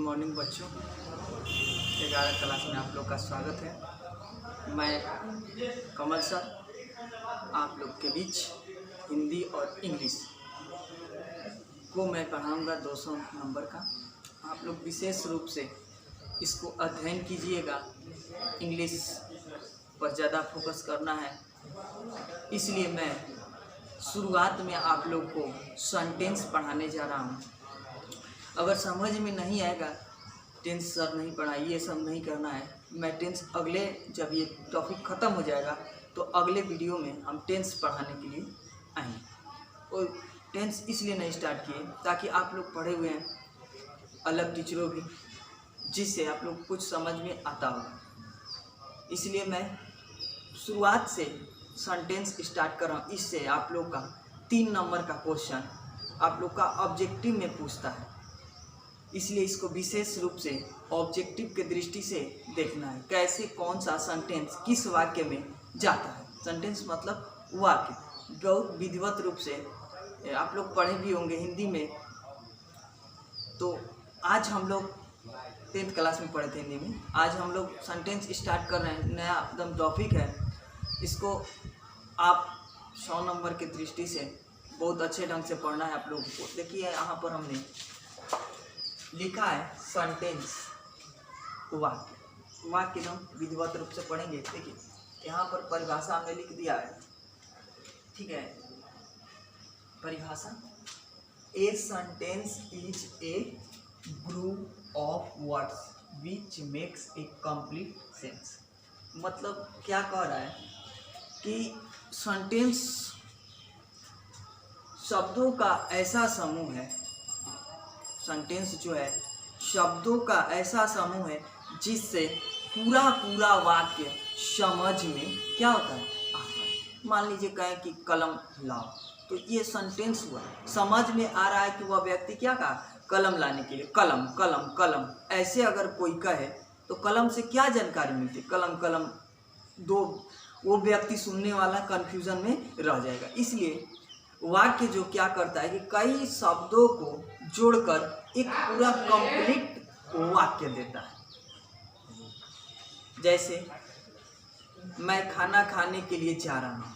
Morning बच्चों, 11 class में आप लोग का स्वागत है। मैं कमल सर आप लोग के बीच हिंदी और इंग्लिश को मैं पढ़ाऊंगा 200 नंबर का। आप लोग विशेष रूप से इसको अध्ययन कीजिएगा। इंग्लिश पर ज़्यादा फोकस करना है, इसलिए मैं शुरुआत में आप लोग को सेंटेंस पढ़ाने जा रहा हूँ। अगर समझ में नहीं आएगा, टेंस सर नहीं पढ़ाई, ये सब नहीं करना है। मैं टेंस अगले, जब ये टॉपिक ख़त्म हो जाएगा तो अगले वीडियो में हम टेंस पढ़ाने के लिए आएंगे। और टेंस इसलिए नहीं स्टार्ट किए ताकि आप लोग पढ़े हुए हैं अलग टीचरों भी, जिससे आप लोग कुछ समझ में आता होगा। इसलिए मैं शुरुआत से सेंटेंस स्टार्ट कर रहा हूँ। इससे आप लोग का 3 नंबर का क्वेश्चन आप लोग का ऑब्जेक्टिव में पूछता है, इसलिए इसको विशेष रूप से ऑब्जेक्टिव के दृष्टि से देखना है। कैसे कौन सा सेंटेंस किस वाक्य में जाता है। सेंटेंस मतलब वाक्य, बहुत विधिवत रूप से आप लोग पढ़े भी होंगे हिंदी में। तो आज हम लोग 10th क्लास में पढ़े थे हिंदी में, आज हम लोग सेंटेंस स्टार्ट कर रहे हैं। नया एकदम टॉपिक है, इसको आप 100 नंबर की दृष्टि से बहुत अच्छे ढंग से पढ़ना है आप लोगों को। देखिए यहाँ पर हमने लिखा है सेंटेंस, वाक्य। वाक्य एकदम विधिवत रूप से पढ़ेंगे। देखिए यहाँ पर परिभाषा हमने लिख दिया है, ठीक है। परिभाषा, a sentence is a group of words which makes a complete sense. मतलब क्या कह रहा है कि सेंटेंस शब्दों का ऐसा समूह है, सेंटेंस जो है शब्दों का ऐसा समूह है जिससे पूरा वाक्य समझ में क्या होता है, आता है। मान लीजिए कहें कि कलम लाओ, तो ये सेंटेंस हुआ। समझ में आ रहा है कि वह व्यक्ति क्या कहा, कलम लाने के लिए कलम कलम कलम। ऐसे अगर कोई कहे तो कलम से क्या जानकारी मिलती है, कलम कलम दो, वो व्यक्ति सुनने वाला कन्फ्यूजन में रह जाएगा। इसलिए वाक्य जो क्या करता है कि कई शब्दों को जोड़कर एक पूरा कंप्लीट वाक्य देता है। जैसे मैं खाना खाने के लिए जा रहा हूँ,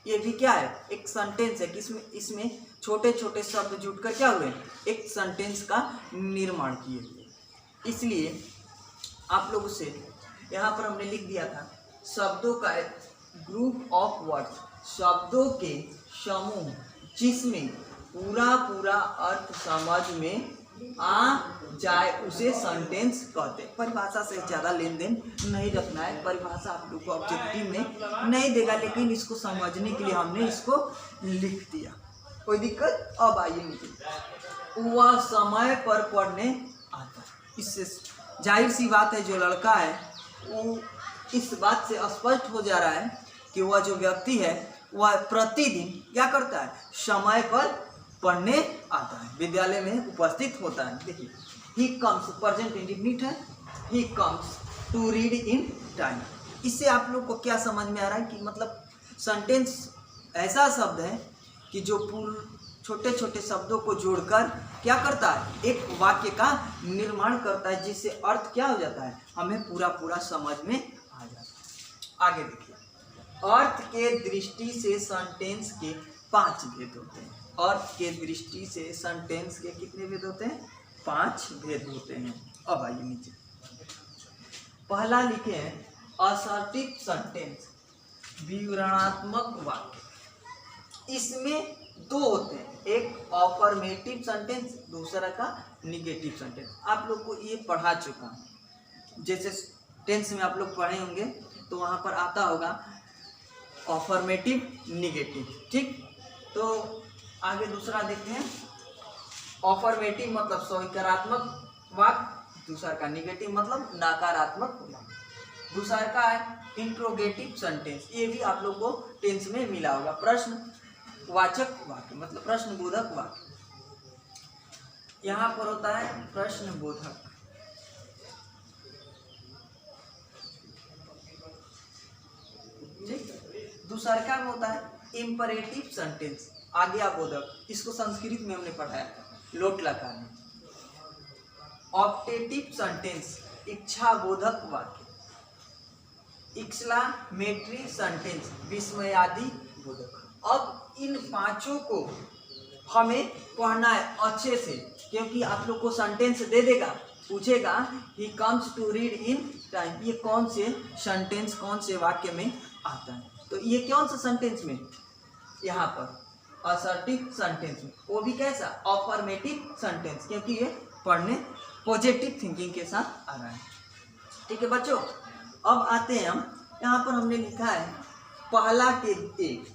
ये भी क्या है, एक सेंटेंस है कि इसमें छोटे छोटे शब्द जुड़कर क्या हुए, एक सेंटेंस का निर्माण किए। इसलिए आप लोगों से यहाँ पर हमने लिख दिया था शब्दों का ग्रुप ऑफ वर्ड्स, शब्दों के समूह जिसमें पूरा अर्थ समझ में आ जाए उसे सेंटेंस कहते हैं। परिभाषा से ज़्यादा लेन देन नहीं रखना है। परिभाषा आप लोग को ऑब्जेक्टिव में नहीं देगा, लेकिन इसको समझने के लिए हमने इसको लिख दिया। कोई दिक्कत? अब आइए नीचे, वह समय पर पढ़ने आता है। इससे जाहिर सी बात है, जो लड़का है वो इस बात से स्पष्ट हो जा रहा है कि वह जो व्यक्ति है वह प्रतिदिन क्या करता है, समय पर पढ़ने आता है, विद्यालय में उपस्थित होता है। देखिए ही कम्स, प्रेजेंट इंडेफिनिट है, he comes to read in time. इससे आप लोग को क्या समझ में आ रहा है कि मतलब सेंटेंस ऐसा शब्द है कि जो छोटे छोटे शब्दों को जोड़कर क्या करता है, एक वाक्य का निर्माण करता है, जिससे अर्थ क्या हो जाता है, हमें पूरा समझ में आ जाता है। आगे देखिए, अर्थ के दृष्टि से सेंटेंस के 5 भेद होते हैं। अर्थ के दृष्टि से सेंटेंस के कितने भेद होते हैं, 5 भेद होते हैं। अब आइए नीचे, पहला लिखे हैं असर्टिव सेंटेंस, विवरणात्मक वाक्य। इसमें 2 होते हैं, एक अफर्मेटिव सेंटेंस, दूसरा का निगेटिव सेंटेंस। आप लोग को ये पढ़ा चुका हूँ, जैसे टेंस में आप लोग पढ़े होंगे तो वहाँ पर आता होगा अफर्मेटिव निगेटिव, ठीक। तो आगे दूसरा देखते हैं। अफर्मेटिव मतलब स्वीकारात्मक वाक्य, दूसरा का निगेटिव मतलब नकारात्मक वाक्य। दूसरा का है इंट्रोगेटिव सेंटेंस, ये भी आप लोग को टेंस में मिला होगा। प्रश्नवाचक वाक्य मतलब प्रश्नबोधक वाक्य, यहाँ पर होता है प्रश्नबोधक। दूसरा का होता है इंपरेटिव सेंटेंस, आज्ञाबोधक। इसको संस्कृत में हमने पढ़ाया था, लोट लकार में। ऑप्टेटिव सेंटेंस इच्छा बोधक वाक्य, एक्सक्लेमेटरी सेंटेंस विस्मयादि बोधक। अब इन पांचों को हमें पढ़ना है अच्छे से, क्योंकि आप लोग को सेंटेंस दे देगा, पूछेगा he comes to read in time, ये कौन से सेंटेंस कौन से वाक्य में आता है। तो ये कौन सा सेंटेंस में, यहाँ पर असर्टिव सेंटेंस में, वो भी कैसा अफर्मेटिव सेंटेंस, क्योंकि ये पढ़ने पॉजिटिव थिंकिंग के साथ आ रहा है। ठीक है बच्चों, अब आते हैं हम, यहाँ पर हमने लिखा है पहला के एक,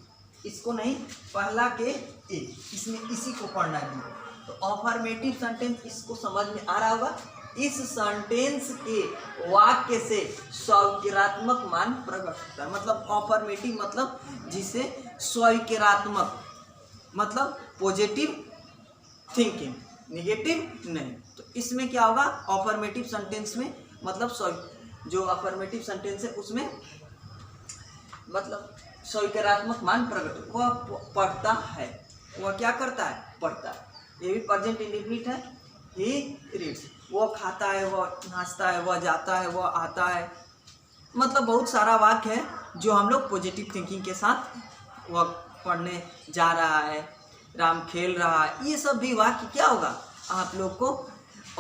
इसको नहीं, पहला के एक, इसमें इसी को पढ़ना है। तो अफर्मेटिव सेंटेंस इसको समझ में आ रहा होगा। इस सेंटेंस के वाक्य से स्वीकारात्मक मान प्रकट होता है। मतलब अफर्मेटिव मतलब जिसे स्वीकारात्मक, मतलब पॉजिटिव थिंकिंग, निगेटिव नहीं। तो इसमें क्या होगा, अफर्मेटिव सेंटेंस में मतलब जो अफर्मेटिव सेंटेंस है उसमें मतलब स्वीकारात्मक मान प्रकट, वह पढ़ता है, वह क्या करता है, पढ़ता है। ये भी प्रेजेंट इंडेफिनिट है, ही रीड्स, वह खाता है, वह नाचता है, वह जाता है, वह आता है। मतलब बहुत सारा वाक्य है जो हम लोग पॉजिटिव थिंकिंग के साथ वह पढ़ने जा रहा है, राम खेल रहा है, ये सब भी वाक्य क्या होगा, आप लोग को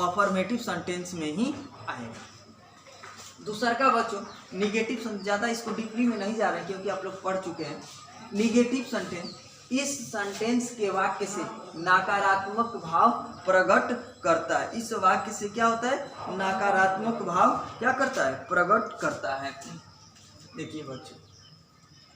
अफर्मेटिव सेंटेंस में ही आएगा। दूसरा का बच्चों निगेटिव सेंटेंस, ज़्यादा इसको डीपली में नहीं जा रहे हैं क्योंकि आप लोग पढ़ चुके हैं। निगेटिव सेंटेंस, इस सेंटेंस के वाक्य से नकारात्मक भाव प्रकट करता है। इस वाक्य से क्या होता है, नकारात्मक भाव क्या करता है, प्रकट करता है। देखिए बच्चों,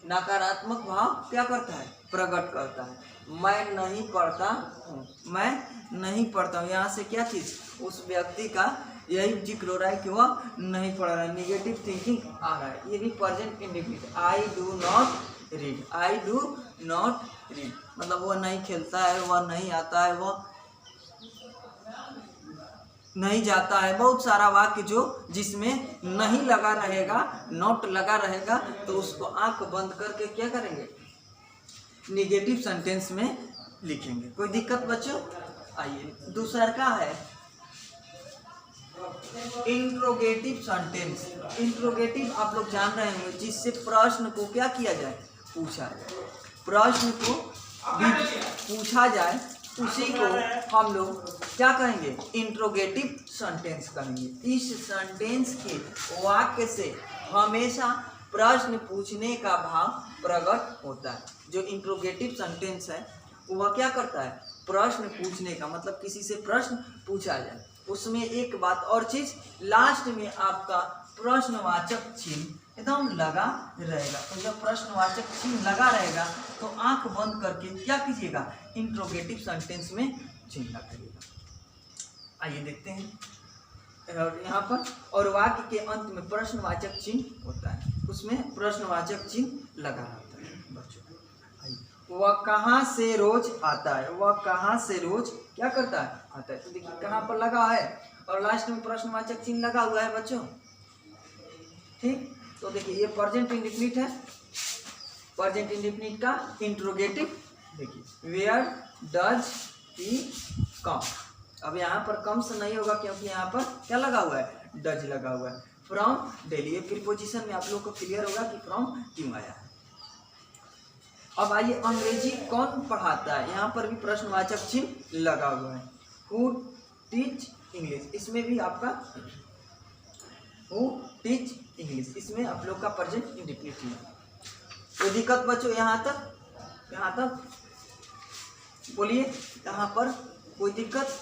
नकारात्मक भाव क्या करता है, प्रकट करता है। मैं नहीं पढ़ता हूँ, मैं नहीं पढ़ता हूँ, यहाँ से क्या चीज़, उस व्यक्ति का यही जिक्र हो रहा है कि वह नहीं पढ़ रहा है, निगेटिव थिंकिंग आ रहा है। ये भी present indefinite, I do not read, I do not read, मतलब वह नहीं खेलता है, वह नहीं आता है, वह नहीं जाता है। बहुत सारा वाक्य जो जिसमें नहीं लगा रहेगा, नॉट लगा रहेगा, तो उसको आंख बंद करके क्या करेंगे, निगेटिव सेंटेंस में लिखेंगे। कोई दिक्कत बच्चों? आइए दूसरा का है इंट्रोगेटिव सेंटेंस। इंट्रोगेटिव आप लोग जान रहे होंगे, जिससे प्रश्न को क्या किया जाए, पूछा जाए, प्रश्न को भी पूछा जाए, उसी को हम लोग क्या कहेंगे, इंट्रोगेटिव सेंटेंस कहेंगे। इस सेंटेंस के वाक्य से हमेशा प्रश्न पूछने का भाव प्रकट होता है। जो इंट्रोगेटिव सेंटेंस है वह क्या करता है, प्रश्न पूछने का, मतलब किसी से प्रश्न पूछा जाए। उसमें एक बात और चीज, लास्ट में आपका प्रश्नवाचक चिन्ह एकदम लगा रहेगा। तो जब प्रश्नवाचक चिन्ह लगा रहेगा तो आंख बंद करके क्या कीजिएगा, इंट्रोगेटिव सेंटेंस में चिन्ह लगाइएगा। आइए देखते हैं, और यहाँ पर और वाक्य के अंत में प्रश्नवाचक चिन्ह होता है, उसमें प्रश्नवाचक चिन्ह लगा रहता है बच्चों। वह कहाँ से रोज आता है, वह कहाँ से रोज क्या करता है, आता है। तो देखिए कहाँ पर लगा है और लास्ट में प्रश्नवाचक चिन्ह लगा हुआ है बच्चों, ठीक। तो देखिए ये प्रेजेंट इंडेफिनिट है, प्रेजेंट इंडेफिनिट का इंट्रोगेटिव देखिए, वेयर डज ही कम। अब यहाँ पर कम से नहीं होगा क्योंकि यहाँ पर क्या लगा हुआ है, डज लगा हुआ है। फ्रॉम डेली, ये प्रीपोजिशन में आप लोग को क्लियर होगा कि फ्रॉम क्यों आया है। अब आइए अंग्रेजी कौन पढ़ाता है, यहाँ पर भी प्रश्नवाचक चिन्ह लगा हुआ है। हु टीच इंग्लिश, इसमें भी आपका हु टीच इंग्लिश, इसमें आप लोग का प्रेजेंट इंडेफिनिट है। कोई दिक्कत बच्चों यहाँ तक बोलिए, यहाँ पर कोई दिक्कत?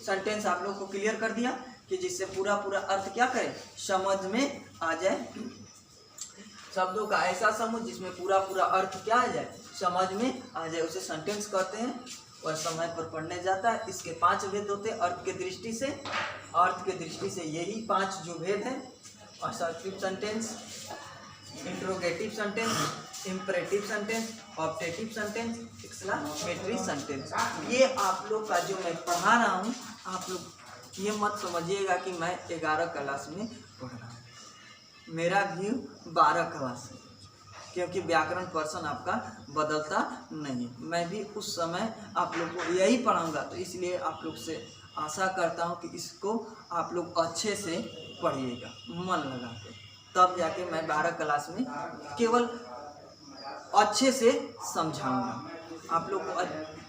सेंटेंस आप लोग को क्लियर कर दिया कि जिससे पूरा अर्थ क्या करे, समझ में आ जाए। शब्दों का ऐसा समूह जिसमें पूरा अर्थ क्या आ जाए, समझ में आ जाए, उसे सेंटेंस कहते हैं। और समय पर पढ़ने जाता है। इसके 5 भेद होते हैं अर्थ के दृष्टि से। अर्थ के दृष्टि से यही 5 जो भेद हैं, assertive sentence, interrogative sentence, imperative sentence, objective sentence, exclamatory sentence. ये आप लोग का जो मैं पढ़ा रहा हूँ, आप लोग ये मत समझिएगा कि मैं 11 क्लास में पढ़ रहा हूँ। मेरा व्यू 12 क्लास है, क्योंकि व्याकरण पर्सन आपका बदलता नहीं। मैं भी उस समय आप लोग को यही पढ़ाऊंगा, तो इसलिए आप लोग से आशा करता हूँ कि इसको आप लोग अच्छे से पढ़िएगा मन लगा के, तब जाके मैं 12 क्लास में केवल अच्छे से समझाऊंगा। आप लोग को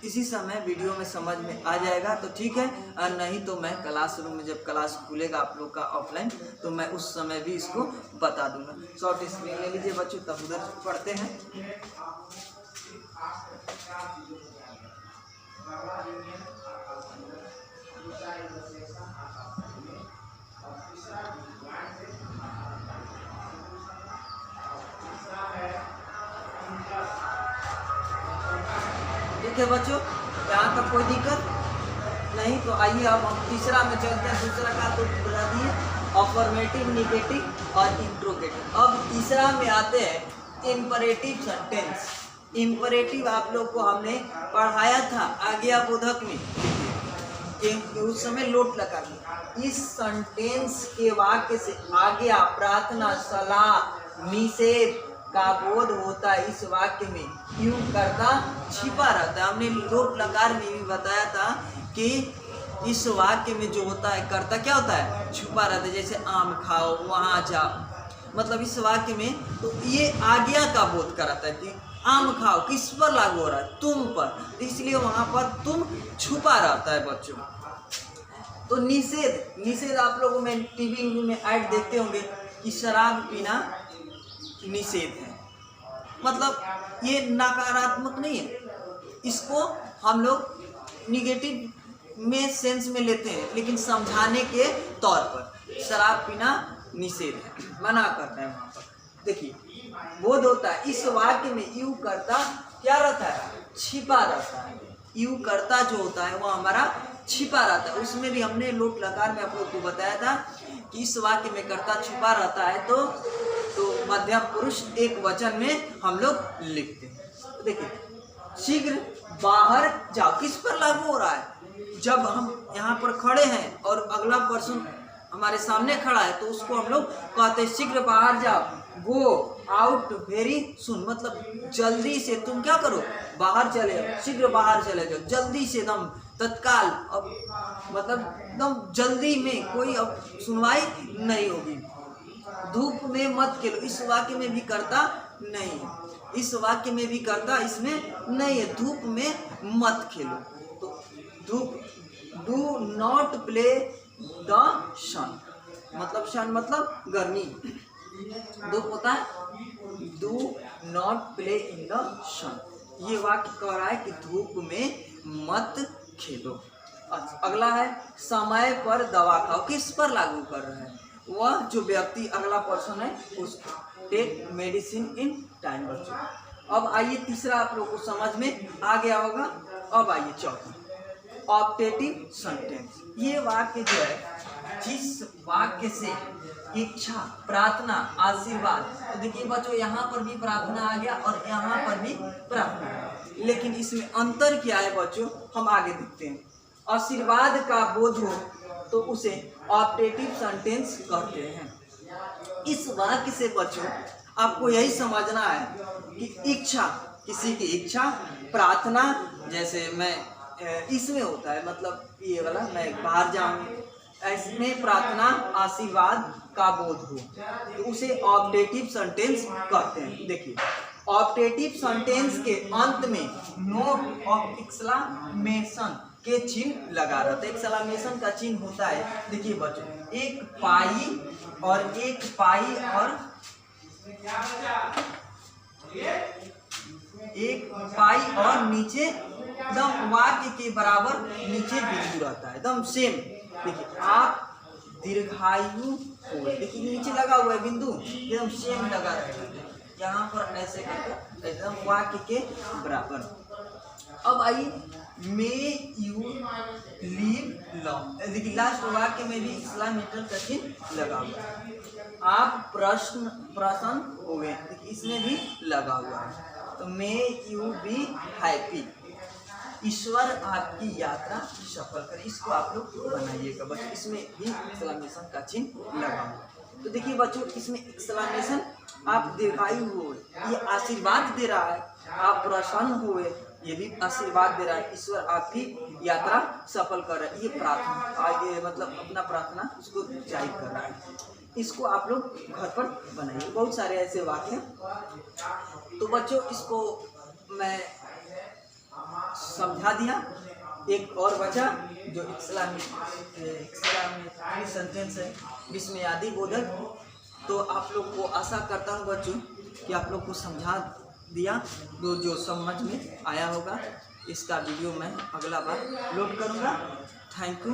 इसी समय वीडियो में समझ में आ जाएगा तो ठीक है, और नहीं तो मैं क्लासरूम में जब क्लास खुलेगा आप लोग का ऑफलाइन तो मैं उस समय भी इसको बता दूंगा। शॉर्ट स्क्रीन ले लीजिए बच्चों, तब उधर पढ़ते हैं। ठीक है बच्चों, यहाँ तक कोई दिक्कत नहीं? तो आइए अब हम तीसरा में चलते हैं। दूसरा का तो बता दिए, अफर्मेटिव, नेगेटिव और इंट्रोगेटिव। अब तीसरा में आते हैं इंपरेटिव सेंटेंस। इंपरेटिव आप लोग को हमने पढ़ाया था आज्ञाबोधक में, उस समय लोट लगा के। इस सेंटेंस के वाक्य से आज्ञा, प्रार्थना, सलाह, निषेध का बोध होता है। इस वाक्य में यू कर्ता छिपा रहता है। हमने लोट लकार में भी बताया था कि इस वाक्य में जो होता है कर्ता क्या होता है, छुपा रहता है। जैसे आम खाओ, वहाँ जाओ, मतलब इस वाक्य में तो ये आज्ञा का बोध कराता है कि आम खाओ किस पर लागू हो रहा है, तुम पर, इसलिए वहाँ पर तुम छुपा रहता है बच्चों। तो निषेध, निषेध आप लोगों में टीवी में ऐड देखते होंगे कि शराब पीना निषेध है, मतलब ये नकारात्मक नहीं है, इसको हम लोग निगेटिव में सेंस में लेते हैं, लेकिन समझाने के तौर पर शराब पीना निषेध है, मना करता है। वहाँ पर देखिए बोध होता है। इस वाक्य में यू कर्ता क्या रहता है, छिपा रहता है। यू कर्ता जो होता है वो हमारा छिपा रहता है। उसमें भी हमने लोट लकार में आप लोग को बताया था कि इस वाक्य में कर्ता छुपा रहता है तो मध्यम पुरुष एक वचन में हम लोग लिखते हैं। तो देखिए शीघ्र बाहर जाओ किस पर लागू हो रहा है, जब हम यहाँ पर खड़े हैं और अगला पर्सन हमारे सामने खड़ा है तो उसको हम लोग कहते हैं शीघ्र बाहर जाओ, गो आउट वेरी सुन, मतलब जल्दी से तुम क्या करो, बाहर चले जाओ, शीघ्र बाहर चले जाओ, जल्दी से, एकदम तत्काल, अब मतलब एकदम जल्दी में, कोई अब सुनवाई नहीं होगी। धूप में मत खेलो, इस वाक्य में भी करता नहीं है, इस वाक्य में भी करता इसमें नहीं है, धूप में मत खेलो। तो धूप, do not play the sun, मतलब सन मतलब गर्मी, धूप होता है do not play in the sun. ये वाक्य कह रहा है कि धूप में मत खेलो। अगला है समय पर दवा खाओ, किस पर लागू कर रहा है, वह जो व्यक्ति अगला पर्सन है उसको, टेक मेडिसिन इन टाइम बच्चों। अब आइए तीसरा आप लोग को समझ में आ गया होगा। अब आइए चौथा, ऑप्टेटिव सेंटेंस। ये वाक्य जो है जिस वाक्य से इच्छा, प्रार्थना, आशीर्वाद, तो देखिए बच्चों यहाँ पर भी प्रार्थना आ गया और यहाँ पर भी प्रार्थना, लेकिन इसमें अंतर क्या है बच्चों, हम आगे देखते हैं। आशीर्वाद का बोध हो तो उसे ऑप्टेटिव सेंटेंस कहते हैं। इस वाक्य से बच्चों आपको यही समझना है कि इच्छा, किसी की इच्छा, प्रार्थना, जैसे मैं इसमें होता है, मतलब ये वाला मैं बाहर जाऊं, इसमें प्रार्थना, आशीर्वाद का बोध हो तो उसे ऑप्टेटिव सेंटेंस कहते हैं। देखिए ऑप्टेटिव सेंटेंस के अंत में नोट ऑफ एक्सक्लेमेशन के चिन्ह लगा रहता है। एक्सक्लेमेशन का चिन्ह होता है, देखिए बच्चों, एक पाई और एक पाई और एक पाई और नीचे एकदम वाक्य के बराबर नीचे बिंदु रहता है, एकदम सेम। देखिए आप दीर्घायु हो, देखिए नीचे लगा हुआ है बिंदु, एकदम सेम लगा रहेगा, यहाँ पर ऐसे करके एकदम वाक्य के बराबर। अब आइए मे यू लीव लॉन्ग, देखिए लास्ट वाक्य में भी एक्सक्लेमेशन का चिन्ह लगा हुआ है। आप प्रसन्न हो गए, देखिए इसमें भी लगा हुआ है। तो मे यू बी हैप्पी, ईश्वर आपकी यात्रा सफल करे, इसको आप लोग बनाइएगा बच्चों, इसमें भी एक्सक्लेमेशन का चिन्ह लगा हुआ है। तो देखिए बच्चों इसमें एक्सक्लेमेशन, आप दीर्घायु हो, ये आशीर्वाद दे रहा है, आप प्रसन्न हुए, ये भी आशीर्वाद दे रहा है। ईश्वर आपकी यात्रा सफल कर रहा है। ये प्रार्थना आगे मतलब अपना प्रार्थना उसको जाहिर कर रहा है। इसको आप लोग घर पर बनाइए। बहुत सारे ऐसे वाक्य। तो बच्चों इसको मैं समझा दिया। एक और बचा जो इस्लामिक सेंटेंस है विस्मयादि बोधक। तो आप लोग को आशा करता हूँ बच्चों कि आप लोग को समझा दिया, जो समझ में आया होगा। इसका वीडियो मैं अगला बार लोड करूँगा। Thank you.